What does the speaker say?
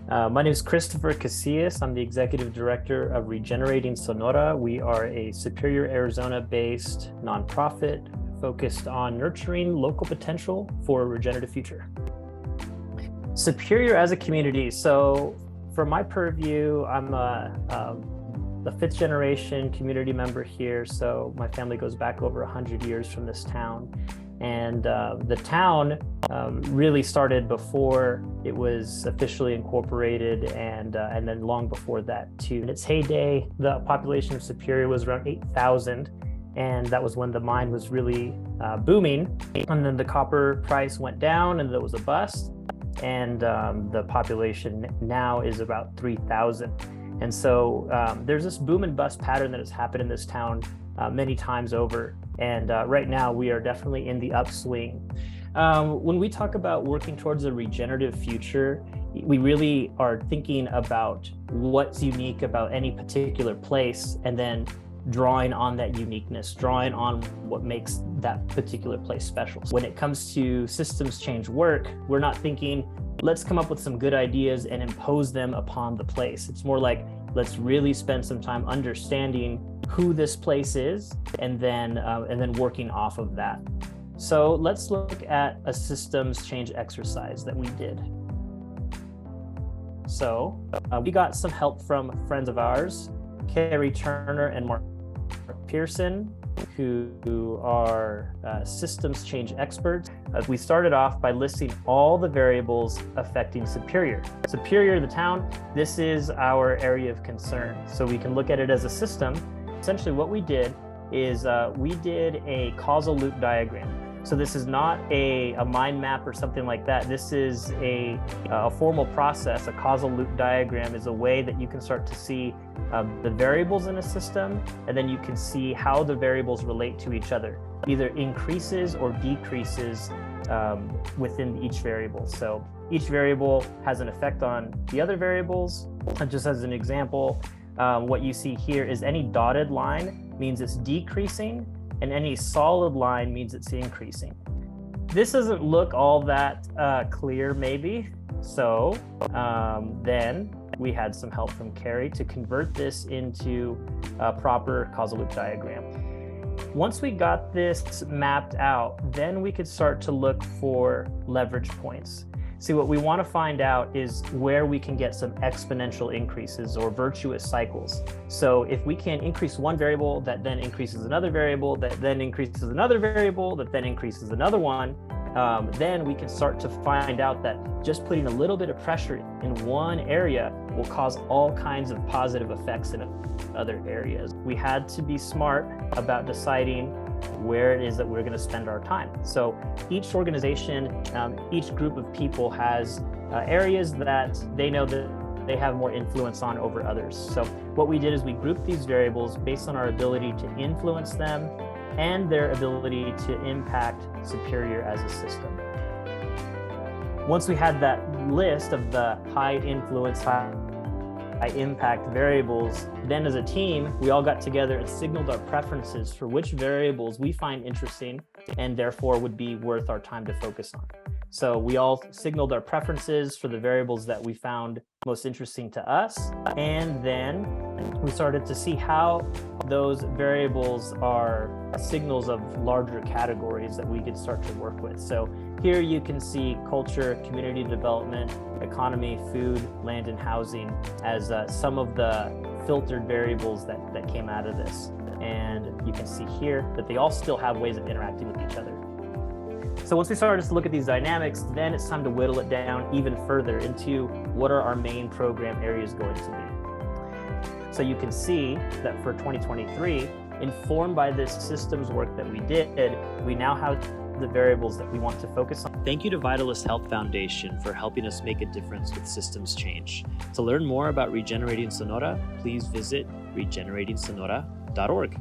My name is Christopher Casillas. I'm the Executive Director of Regenerating Sonora. We are a Superior, Arizona-based nonprofit focused on nurturing local potential for a regenerative future. Superior as a community. So for my purview, I'm the fifth generation community member here. So my family goes back over 100 years from this town. And the town really started before it was officially incorporated, and then long before that too. In its heyday, the population of Superior was around 8,000, and that was when the mine was really booming. And then the copper price went down, and there was a bust, and the population now is about 3,000. And so there's this boom and bust pattern that has happened in this town many times over. And right now we are definitely in the upswing. When we talk about working towards a regenerative future, we really are thinking about what's unique about any particular place and then drawing on that uniqueness, drawing on what makes that particular place special. When it comes to systems change work, we're not thinking, let's come up with some good ideas and impose them upon the place. It's more like, let's really spend some time understanding who this place is, and then working off of that. So let's look at a systems change exercise that we did. So we got some help from friends of ours, Carrie Turner and Mark Pearson, who are systems change experts. We started off by listing all the variables affecting Superior. Superior, the town, this is our area of concern. So we can look at it as a system. Essentially what we did is we did a causal loop diagram. So this is not a mind map or something like that. This is a formal process. A causal loop diagram is a way that you can start to see the variables in a system, and then you can see how the variables relate to each other, either increases or decreases within each variable. So each variable has an effect on the other variables. And just as an example, what you see here is any dotted line means it's decreasing, and any solid line means it's increasing. This doesn't look all that clear maybe. So then we had some help from Carrie to convert this into a proper causal loop diagram. Once we got this mapped out, then we could start to look for leverage points. See, what we want to find out is where we can get some exponential increases or virtuous cycles. So if we can increase one variable that then increases another variable, that then increases another variable, that then increases another one, then we can start to find out that just putting a little bit of pressure in one area will cause all kinds of positive effects in other areas. We had to be smart about deciding where it is that we're going to spend our time. So each organization, each group of people has areas that they know that they have more influence on over others. So what we did is we grouped these variables based on our ability to influence them and their ability to impact Superior as a system. Once we had that list of the high influence, high impact variables, then as a team, we all got together and signaled our preferences for which variables we find interesting and therefore would be worth our time to focus on. So we all signaled our preferences for the variables that we found most interesting to us, and then we started to see how those variables are signals of larger categories that we could start to work with. So here you can see culture, community development, economy, food, land, and housing as some of the filtered variables that came out of this. And you can see here that they all still have ways of interacting with each other. So once we started to look at these dynamics, then it's time to whittle it down even further into what are our main program areas going to be. So you can see that for 2023, informed by this systems work that we did, we now have the variables that we want to focus on. Thank you to Vitalist Health Foundation for helping us make a difference with systems change. To learn more about Regenerating Sonora, please visit regeneratingsonora.org.